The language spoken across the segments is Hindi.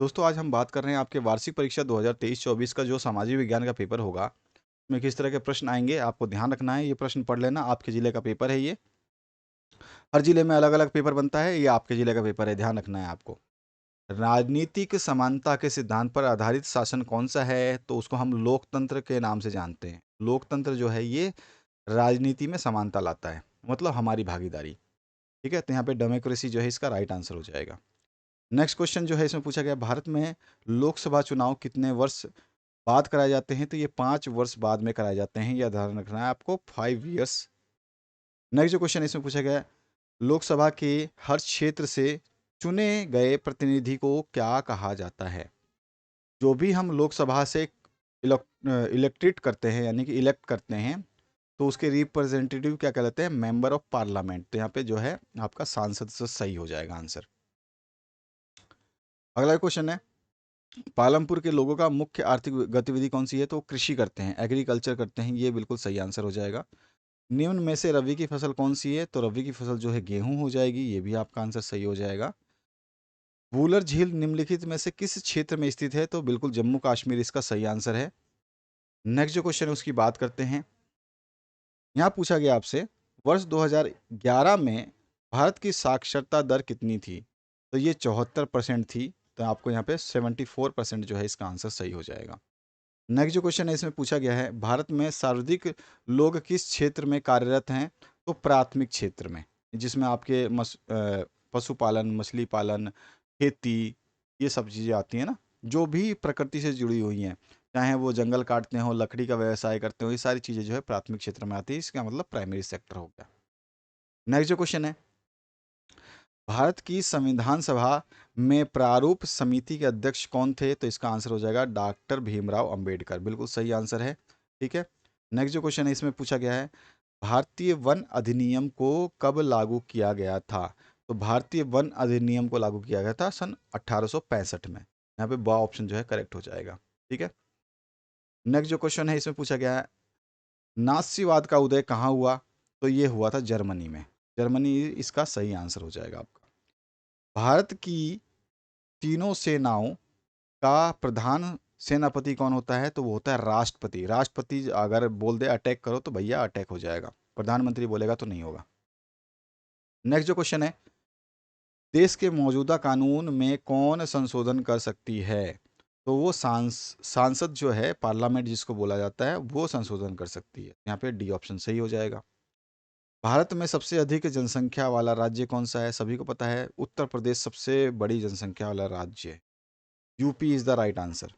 दोस्तों आज हम बात कर रहे हैं आपके वार्षिक परीक्षा 2023-24 का जो सामाजिक विज्ञान का पेपर होगा, उसमें किस तरह के प्रश्न आएंगे आपको ध्यान रखना है। ये प्रश्न पढ़ लेना, आपके ज़िले का पेपर है ये। हर ज़िले में अलग अलग पेपर बनता है, ये आपके ज़िले का पेपर है, ध्यान रखना है आपको। राजनीतिक समानता के सिद्धांत पर आधारित शासन कौन सा है? तो उसको हम लोकतंत्र के नाम से जानते हैं। लोकतंत्र जो है ये राजनीति में समानता लाता है, मतलब हमारी भागीदारी। ठीक है, तो यहाँ पे डेमोक्रेसी जो है इसका राइट आंसर हो जाएगा। नेक्स्ट क्वेश्चन जो है इसमें पूछा गया, भारत में लोकसभा चुनाव कितने वर्ष बाद कराए जाते हैं? तो ये 5 वर्ष बाद में कराए जाते हैं, यह ध्यान रखना है आपको, 5 ईयर्स। नेक्स्ट जो क्वेश्चन इसमें पूछा गया है, लोकसभा के हर क्षेत्र से चुने गए प्रतिनिधि को क्या कहा जाता है? जो भी हम लोकसभा से इलेक्टेड करते हैं, यानी कि इलेक्ट करते हैं, तो उसके रिप्रेजेंटेटिव क्या कहलाते हैं? Member of parliament. तो यहाँ पे जो है आपका सांसद से सही हो जाएगा आंसर। अगला क्वेश्चन है, पालमपुर के लोगों का मुख्य आर्थिक गतिविधि कौन सी है? तो कृषि करते हैं, एग्रीकल्चर करते हैं, ये बिल्कुल सही आंसर हो जाएगा। निम्न में से रबी की फसल कौन सी है? तो रबी की फसल जो है गेहूं हो जाएगी, ये भी आपका आंसर सही हो जाएगा। वूलर झील निम्नलिखित में से किस क्षेत्र में स्थित है? तो बिल्कुल जम्मू कश्मीर इसका सही आंसर है। नेक्स्ट जो क्वेश्चन है उसकी बात करते हैं। यहाँ पूछा गया आपसे, वर्ष 2011 में भारत की साक्षरता दर कितनी थी? तो ये 74% थी। तो आपको यहाँ पे 74% जो है इसका आंसर सही हो जाएगा। नेक्स्ट जो क्वेश्चन है इसमें पूछा गया है, भारत में सर्वाधिक लोग किस क्षेत्र में कार्यरत हैं? तो प्राथमिक क्षेत्र में, जिसमें आपके पशुपालन, मछली पालन, खेती, ये सब चीज़ें आती हैं ना, जो भी प्रकृति से जुड़ी हुई हैं, चाहे वो जंगल काटते हो, लकड़ी का व्यवसाय करते हो, ये सारी चीज़ें जो है प्राथमिक क्षेत्र में आती है। इसका मतलब प्राइमरी सेक्टर हो गया। नेक्स्ट जो क्वेश्चन है, भारत की संविधान सभा में प्रारूप समिति के अध्यक्ष कौन थे? तो इसका आंसर हो जाएगा डॉक्टर भीमराव अंबेडकर, बिल्कुल सही आंसर है। ठीक है, नेक्स्ट जो क्वेश्चन है इसमें पूछा गया है, भारतीय वन अधिनियम को कब लागू किया गया था? तो भारतीय वन अधिनियम को लागू किया गया था सन 1865 में। यहाँ पे बा ऑप्शन जो है करेक्ट हो जाएगा। ठीक है, नेक्स्ट जो क्वेश्चन है इसमें पूछा गया है, नास्तिवाद का उदय कहाँ हुआ? तो ये हुआ था जर्मनी में। जर्मनी इसका सही आंसर हो जाएगा आपका। भारत की तीनों सेनाओं का प्रधान सेनापति कौन होता है? तो वो होता है राष्ट्रपति। राष्ट्रपति अगर बोल दे अटैक करो तो भैया अटैक हो जाएगा, प्रधानमंत्री बोलेगा तो नहीं होगा। नेक्स्ट जो क्वेश्चन है, देश के मौजूदा कानून में कौन संशोधन कर सकती है? तो वो सांसद जो है, पार्लियामेंट जिसको बोला जाता है, वो संशोधन कर सकती है। यहाँ पे डी ऑप्शन सही हो जाएगा। भारत में सबसे अधिक जनसंख्या वाला राज्य कौन सा है? सभी को पता है, उत्तर प्रदेश सबसे बड़ी जनसंख्या वाला राज्य है। UP is the right answer.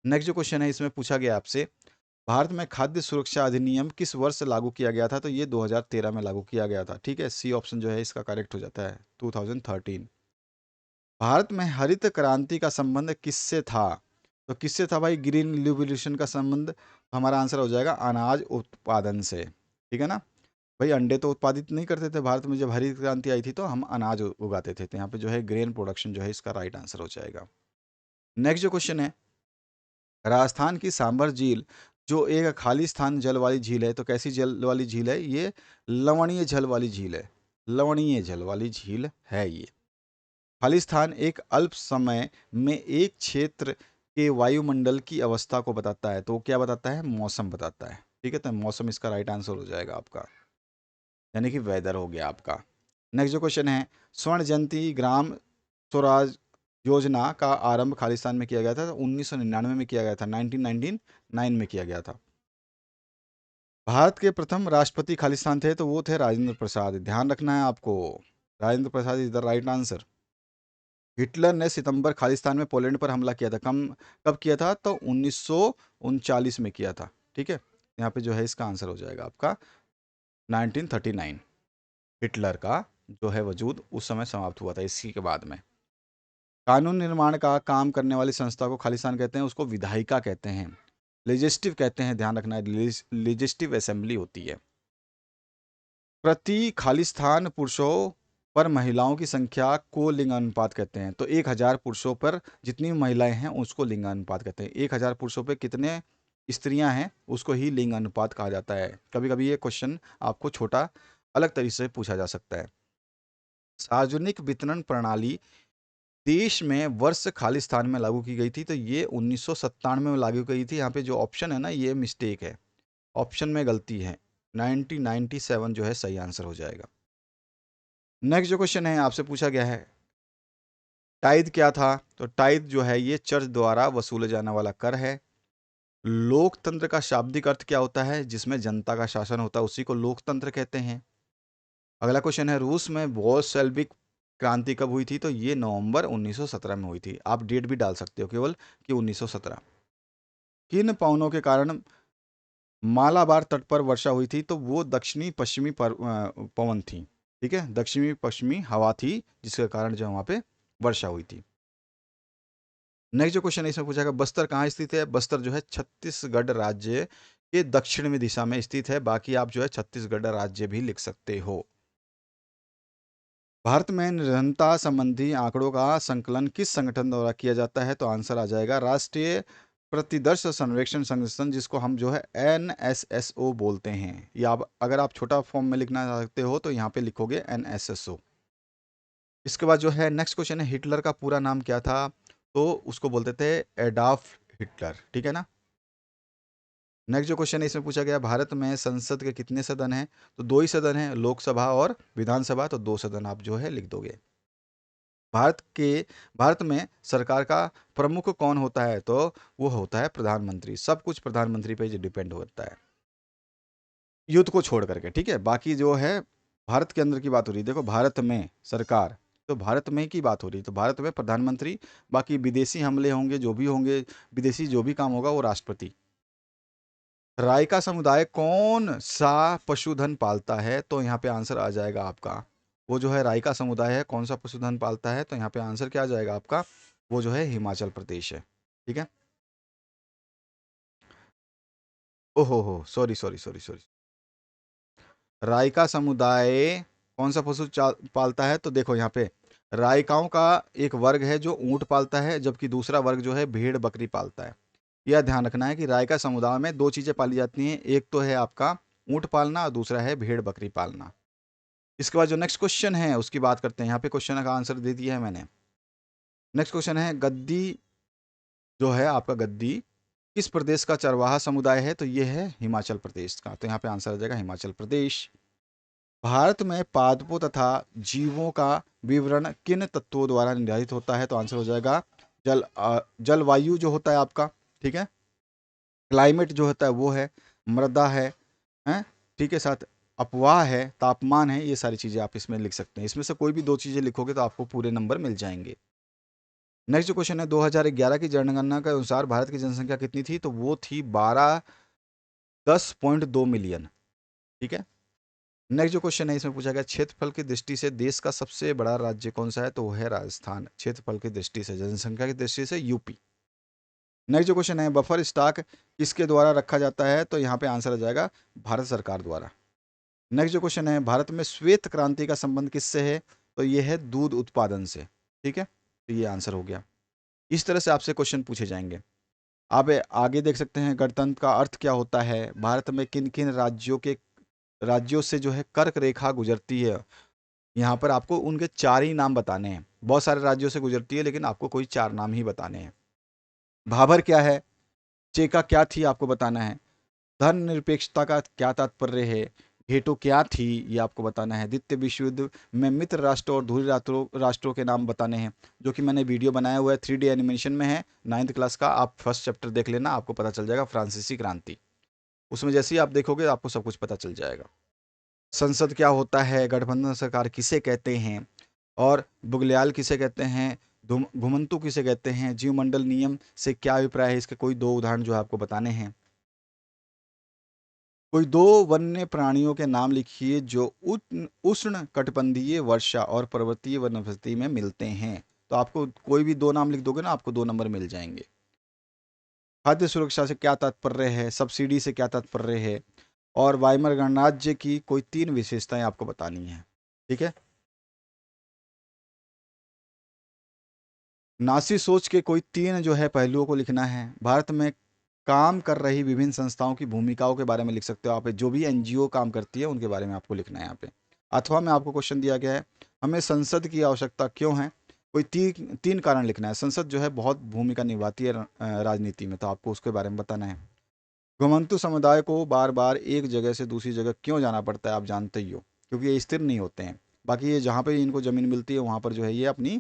Next जो क्वेश्चन है इसमें पूछा गया आपसे, भारत में खाद्य सुरक्षा अधिनियम किस वर्ष लागू किया गया था? तो ये 2013 में लागू किया गया था। ठीक है, सी ऑप्शन जो है इसका करेक्ट हो जाता है, 2013। भारत में हरित क्रांति का संबंध किससे था? तो किससे था भाई? ग्रीन रिवोल्यूशन का संबंध, हमारा आंसर हो जाएगा अनाज उत्पादन से। ठीक है ना भाई, अंडे तो उत्पादित नहीं करते थे भारत में, जब हरित क्रांति आई थी तो हम अनाज उगाते थे। तो यहाँ पे जो है ग्रेन प्रोडक्शन जो है इसका राइट आंसर हो जाएगा। नेक्स्ट जो क्वेश्चन है, राजस्थान की सांभर झील जो एक खालिस्तान जल वाली झील है, तो कैसी जल वाली झील है? ये लवणीय जल वाली झील है। लवणीय जल वाली झील है ये। खालिस्तान एक अल्प समय में एक क्षेत्र के वायुमंडल की अवस्था को बताता है। तो वो क्या बताता है? मौसम बताता है। ठीक है, तो मौसम इसका राइट आंसर हो जाएगा आपका, यानी कि वेदर हो गया आपका। नेक्स्ट जो क्वेश्चन है, स्वर्ण जयंती ग्राम स्वराज योजना का आरंभ खालिस्तान में किया गया था? तो 1999 में किया गया था, 1999 में किया गया था। भारत के प्रथम राष्ट्रपति खालिस्तान थे, तो वो थे राजेंद्र प्रसाद। ध्यान रखना है आपको, Rajendra Prasad is the right answer. Hitler ने सितंबर खालिस्तान में पोलैंड पर हमला किया था, कब किया था? तो 1939 में किया था। ठीक है, यहाँ पे जो है इसका आंसर हो जाएगा आपका 1939। हिटलर का जो है वजूद उस समय समाप्त हुआ था, इसी के बाद में। कानून निर्माण का काम करने वाली संस्था को खालिस्तान कहते हैं, उसको विधायिका कहते हैं, लेजिस्टिव कहते हैं। ध्यान रखना है, लेजिस्टिव असेंबली होती है। प्रति खालिस्तान पुरुषों पर महिलाओं की संख्या को लिंगानुपात कहते हैं। तो 1000 पुरुषों पर जितनी महिलाएं हैं उसको लिंगानुपात कहते हैं। 1000 पुरुषों पे कितने स्त्रियां हैं उसको ही लिंगानुपात कहा जाता है। कभी कभी ये क्वेश्चन आपको छोटा अलग तरीके से पूछा जा सकता है। सार्वजनिक वितरण प्रणाली देश में वर्ष खालिस्तान में लागू की गई थी, तो ये 1997 में लागू की गई थी। यहाँ पे जो ऑप्शन है ना, ये मिस्टेक है, ऑप्शन में गलती है। 1997 जो है सही आंसर हो जाएगा। नेक्स्ट जो क्वेश्चन है आपसे पूछा गया है, टाइद क्या था? तो टाइद जो है ये चर्च द्वारा वसूले जाने वाला कर है। लोकतंत्र का शाब्दिक अर्थ क्या होता है? जिसमें जनता का शासन होता है उसी को लोकतंत्र कहते हैं। अगला क्वेश्चन है, रूस में बोल्शेविक क्रांति कब हुई थी? तो ये नवंबर 1917 में हुई थी। आप डेट भी डाल सकते हो केवल कि 1917। किन पवनों के कारण मालाबार तट पर वर्षा हुई थी? तो वो दक्षिणी पश्चिमी पवन थी। ठीक है, दक्षिणी पश्चिमी हवा थी जिसके कारण जो वहां पे वर्षा हुई थी। नेक्स्ट जो क्वेश्चन है इसमें पूछा गया, बस्तर कहाँ स्थित है? बस्तर जो है छत्तीसगढ़ राज्य के दक्षिण में दिशा में स्थित है। बाकी आप जो है छत्तीसगढ़ राज्य भी लिख सकते हो। भारत में निरंतरता संबंधी आंकड़ों का संकलन किस संगठन द्वारा किया जाता है? तो आंसर आ जाएगा राष्ट्रीय प्रतिदर्श सर्वेक्षण संगठन, जिसको हम जो है NSSO बोलते हैं। या अगर आप छोटा फॉर्म में लिखना चाहते हो तो यहाँ पे लिखोगे NSSO। इसके बाद जो है नेक्स्ट क्वेश्चन है, हिटलर का पूरा नाम क्या था? तो उसको बोलते थे एडॉल्फ हिटलर। ठीक है ना। नेक्स्ट जो क्वेश्चन है इसमें पूछा गया, भारत में संसद के कितने सदन हैं? तो दो ही सदन हैं, लोकसभा और विधानसभा। तो दो सदन आप जो है लिख दोगे। भारत के भारत में सरकार का प्रमुख कौन होता है? तो वो होता है प्रधानमंत्री। सब कुछ प्रधानमंत्री पे डिपेंड होता है, युद्ध को छोड़ करके। ठीक है, बाकी जो है भारत के अंदर की बात हो रही है। देखो, भारत में सरकार, तो भारत में की बात हो रही है, तो भारत में प्रधानमंत्री। बाकी विदेशी हमले होंगे, जो भी होंगे, विदेशी जो भी काम होगा वो राष्ट्रपति। रायका समुदाय कौन सा पशुधन पालता है? तो यहाँ पे आंसर आ जाएगा आपका, वो जो है रायका समुदाय है कौन सा पशुधन पालता है? तो यहाँ पे आंसर क्या आ जाएगा आपका, वो जो है हिमाचल प्रदेश है। ठीक है। ओहो हो, sorry sorry sorry sorry. Raika समुदाय कौन सा पालता है? तो देखो यहाँ पे रायकाओं का एक वर्ग है जो ऊंट पालता है, जबकि दूसरा वर्ग जो है भेड़ बकरी पालता है। यह ध्यान रखना है कि रायका समुदाय में दो चीजें पाली जाती हैं, एक तो है आपका ऊंट पालना और दूसरा है भेड़ बकरी पालना। इसके बाद जो नेक्स्ट क्वेश्चन है उसकी बात करते हैं। यहाँ पे क्वेश्चन का आंसर दे दिया है मैंने। नेक्स्ट क्वेश्चन है, गद्दी जो है आपका, गद्दी किस प्रदेश का चरवाहा समुदाय है? तो ये है हिमाचल प्रदेश का। तो यहाँ पे आंसर आ जाएगा हिमाचल प्रदेश। भारत में पादपों तथा जीवों का विवरण किन तत्वों द्वारा निर्धारित होता है? तो आंसर हो जाएगा जलवायु जो होता है आपका। ठीक है, क्लाइमेट जो होता है वो है, मृदा है, ठीक है, साथ अपवाह है, तापमान है। ये सारी चीज़ें आप इसमें लिख सकते हैं। इसमें से कोई भी दो चीज़ें लिखोगे तो आपको पूरे नंबर मिल जाएंगे। नेक्स्ट जो क्वेश्चन है, 2011 की जनगणना के अनुसार भारत की जनसंख्या कितनी थी? तो वो थी 10.2 मिलियन। ठीक है। नेक्स्ट जो क्वेश्चन है इसमें पूछा गया, क्षेत्रफल की दृष्टि से देश का सबसे बड़ा राज्य कौन सा है? तो वो है राजस्थान। क्षेत्रफल की दृष्टि से, जनसंख्या की दृष्टि से यूपी। नेक्स्ट जो क्वेश्चन है, बफर स्टॉक किसके द्वारा रखा जाता है? तो यहाँ पे आंसर आ जाएगा भारत सरकार द्वारा। नेक्स्ट जो क्वेश्चन है, भारत में श्वेत क्रांति का संबंध किससे है? तो ये है दूध उत्पादन से। ठीक है, तो ये आंसर हो गया। इस तरह से आपसे क्वेश्चन पूछे जाएंगे। आप आगे देख सकते हैं, गणतंत्र का अर्थ क्या होता है? भारत में किन किन राज्यों से जो है कर्क रेखा गुजरती है? यहाँ पर आपको उनके चार ही नाम बताने हैं। बहुत सारे राज्यों से गुजरती है लेकिन आपको कोई चार नाम ही बताने हैं। भाभर क्या है? चेका क्या थी? आपको बताना है। धर्मनिरपेक्षता का क्या तात्पर्य है? भेटो क्या थी? ये आपको बताना है। द्वितीय विश्व युद्ध में मित्र राष्ट्र और धुरी राष्ट्रों के नाम बताने हैं, जो कि मैंने वीडियो बनाया हुआ है, 3D एनिमेशन में है, 9th क्लास का। आप फर्स्ट चैप्टर देख लेना, आपको पता चल जाएगा। फ्रांसीसी क्रांति, उसमें जैसे ही आप देखोगे आपको सब कुछ पता चल जाएगा। संसद क्या होता है? गठबंधन सरकार किसे कहते हैं? और बुगलियाल किसे कहते हैं? घुमंतु किसे कहते हैं? जीवमंडल नियम से क्या अभिप्राय है? इसके कोई दो उदाहरण जो है आपको बताने हैं। कोई दो वन्य प्राणियों के नाम लिखिए जो उष्ण कटिबंधीय वर्षा और पर्वतीय वनस्पति में मिलते हैं। तो आपको कोई भी दो नाम लिख दोगे ना, आपको दो नंबर मिल जाएंगे। खाद्य सुरक्षा से क्या तात्पर्य है? सब्सिडी से क्या तात्पर्य है? और वाइमर गणराज्य की कोई तीन विशेषताएं आपको बतानी है। ठीक है, नासी सोच के कोई तीन जो है पहलुओं को लिखना है। भारत में काम कर रही विभिन्न संस्थाओं की भूमिकाओं के बारे में लिख सकते हो आप। जो भी NGO काम करती है उनके बारे में आपको लिखना है यहाँ पे। अथवा में आपको क्वेश्चन दिया गया है, हमें संसद की आवश्यकता क्यों है? कोई तीन कारण लिखना है। संसद जो है बहुत भूमिका निभाती है राजनीति में, तो आपको उसके बारे में बताना है। घुमंतु समुदाय को बार बार एक जगह से दूसरी जगह क्यों जाना पड़ता है, आप जानते ही हो, क्योंकि ये स्थिर नहीं होते हैं। बाकी ये जहाँ पे इनको ज़मीन मिलती है वहाँ पर जो है ये अपनी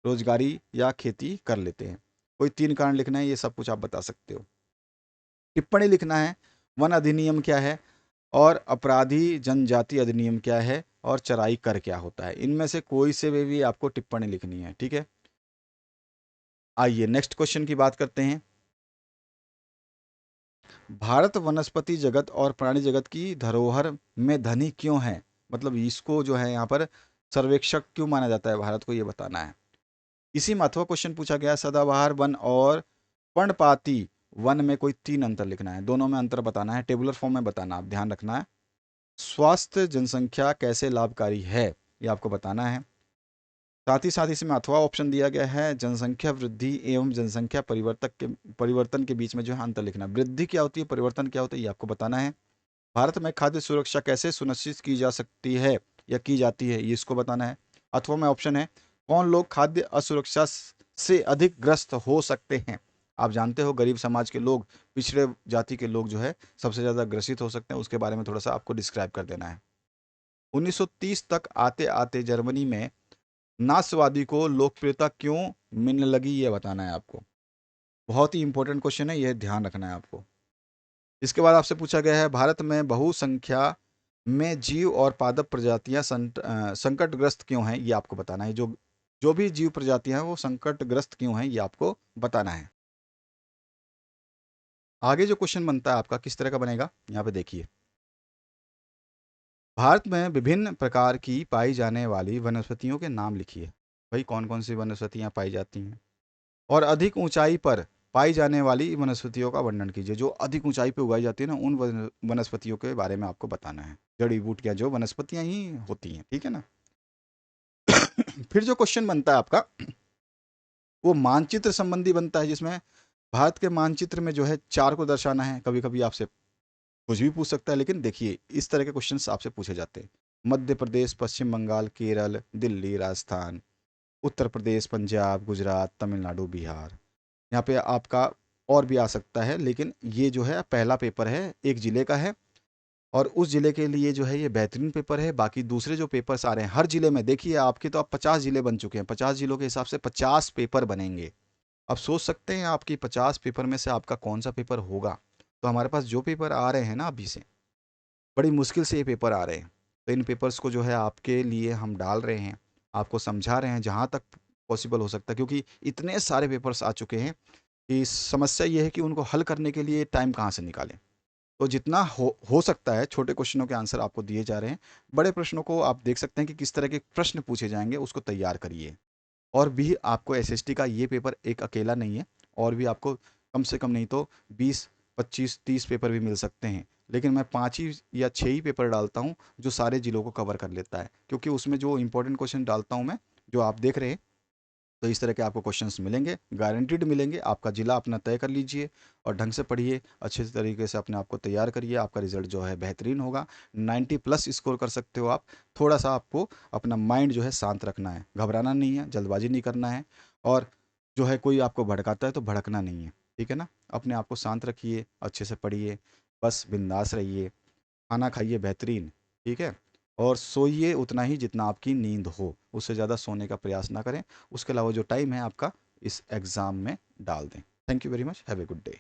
रोजगारी या खेती कर लेते हैं। कोई तीन कारण लिखना है, ये सब कुछ आप बता सकते हो। टिप्पणी लिखना है, वन अधिनियम क्या है, और अपराधी जनजाति अधिनियम क्या है, और चराई कर क्या होता है। इनमें से कोई से भी आपको टिप्पणी लिखनी है, ठीक है। आइए नेक्स्ट क्वेश्चन की बात करते हैं। भारत वनस्पति जगत और प्राणी जगत की धरोहर में धनी क्यों है, मतलब इसको जो है यहाँ पर सर्वेक्षक क्यों माना जाता है भारत को, ये बताना है। इसी में अथवा क्वेश्चन पूछा गया, सदाबहार वन और पर्णपाती वन में कोई तीन अंतर लिखना है, दोनों में अंतर बताना है, टेबुलर फॉर्म में बताना, आप ध्यान रखना है। स्वास्थ्य जनसंख्या कैसे लाभकारी है, ये आपको बताना है। साथ ही साथ इसमें अथवा ऑप्शन दिया गया है, जनसंख्या वृद्धि एवं जनसंख्या परिवर्तन के बीच में जो है अंतर लिखना है। वृद्धि क्या होती है, परिवर्तन क्या होता है, ये आपको बताना है। भारत में खाद्य सुरक्षा कैसे सुनिश्चित की जा सकती है या की जाती है, ये इसको बताना है। अथवा में ऑप्शन है, कौन लोग खाद्य असुरक्षा से अधिक ग्रस्त हो सकते हैं। आप जानते हो गरीब समाज के लोग, पिछड़े जाति के लोग जो है सबसे ज़्यादा ग्रसित हो सकते हैं, उसके बारे में थोड़ा सा आपको डिस्क्राइब कर देना है। 1930 तक आते आते जर्मनी में नास्वादी को लोकप्रियता क्यों मिलने लगी, ये बताना है आपको। बहुत ही इंपॉर्टेंट क्वेश्चन है, ये ध्यान रखना है आपको। इसके बाद आपसे पूछा गया है, भारत में बहुसंख्या में जीव और पादप प्रजातियां संकटग्रस्त क्यों हैं, ये आपको बताना है। जो जो भी जीव प्रजातियां हैं वो संकटग्रस्त क्यों हैं, ये आपको बताना है। आगे जो क्वेश्चन बनता है आपका किस तरह का बनेगा, यहाँ पे देखिए। भारत में विभिन्न प्रकार की पाई जाने वाली वनस्पतियों के नाम लिखिए। भाई कौन कौन सी वनस्पतियां पाई जाती हैं, और अधिक ऊंचाई पर पाई जाने वाली वनस्पतियों का वर्णन कीजिए। जो अधिक ऊंचाई पे उगाई जाती है ना, उन वनस्पतियों के बारे में आपको बताना है। जड़ी बूटियां जो वनस्पतियां ही होती हैं, ठीक है ना। फिर जो क्वेश्चन बनता है आपका, वो मानचित्र संबंधी बनता है, जिसमें भारत के मानचित्र में जो है चार को दर्शाना है। कभी कभी आपसे कुछ भी पूछ सकता है, लेकिन देखिए इस तरह के क्वेश्चन आपसे पूछे जाते हैं। मध्य प्रदेश, पश्चिम बंगाल, केरल, दिल्ली, राजस्थान, उत्तर प्रदेश, पंजाब, गुजरात, तमिलनाडु, बिहार। यहाँ पे आपका और भी आ सकता है, लेकिन ये जो है पहला पेपर है, एक ज़िले का है, और उस ज़िले के लिए जो है ये बेहतरीन पेपर है। बाकी दूसरे जो पेपर्स आ रहे हैं हर ज़िले में, देखिए आपके तो अब 50 ज़िले बन चुके हैं, 50 ज़िलों के हिसाब से 50 पेपर बनेंगे। अब सोच सकते हैं आपकी 50 पेपर में से आपका कौन सा पेपर होगा। तो हमारे पास जो पेपर आ रहे हैं ना अभी से, बड़ी मुश्किल से ये पेपर आ रहे हैं, तो इन पेपर्स को जो है आपके लिए हम डाल रहे हैं, आपको समझा रहे हैं जहाँ तक पॉसिबल हो सकता है, क्योंकि इतने सारे पेपर्स आ चुके हैं कि समस्या ये है कि उनको हल करने के लिए टाइम कहाँ से निकालें। तो जितना हो सकता है छोटे क्वेश्चनों के आंसर आपको दिए जा रहे हैं। बड़े प्रश्नों को आप देख सकते हैं कि किस तरह के प्रश्न पूछे जाएंगे, उसको तैयार करिए। और भी आपको एसएसटी का ये पेपर एक अकेला नहीं है, और भी आपको कम से कम नहीं तो 20 25 30 पेपर भी मिल सकते हैं। लेकिन मैं 5 ही या 6 ही पेपर डालता हूँ जो सारे जिलों को कवर कर लेता है, क्योंकि उसमें जो इंपॉर्टेंट क्वेश्चन डालता हूँ मैं, जो आप देख रहे हैं। तो इस तरह के आपको क्वेश्चंस मिलेंगे, गारंटीड मिलेंगे। आपका जिला अपना तय कर लीजिए और ढंग से पढ़िए, अच्छे तरीके से अपने आप को तैयार करिए। आपका रिजल्ट जो है बेहतरीन होगा, 90 प्लस स्कोर कर सकते हो आप। थोड़ा सा आपको अपना माइंड जो है शांत रखना है, घबराना नहीं है, जल्दबाजी नहीं करना है, और जो है कोई आपको भड़काता है तो भड़कना नहीं है, ठीक है ना। अपने आप को शांत रखिए, अच्छे से पढ़िए, बस बिंदास रहिए, खाना खाइए बेहतरीन, ठीक है। और सोइए उतना ही जितना आपकी नींद हो, उससे ज़्यादा सोने का प्रयास ना करें। उसके अलावा जो टाइम है आपका इस एग्ज़ाम में डाल दें। Thank you very much, have a good day.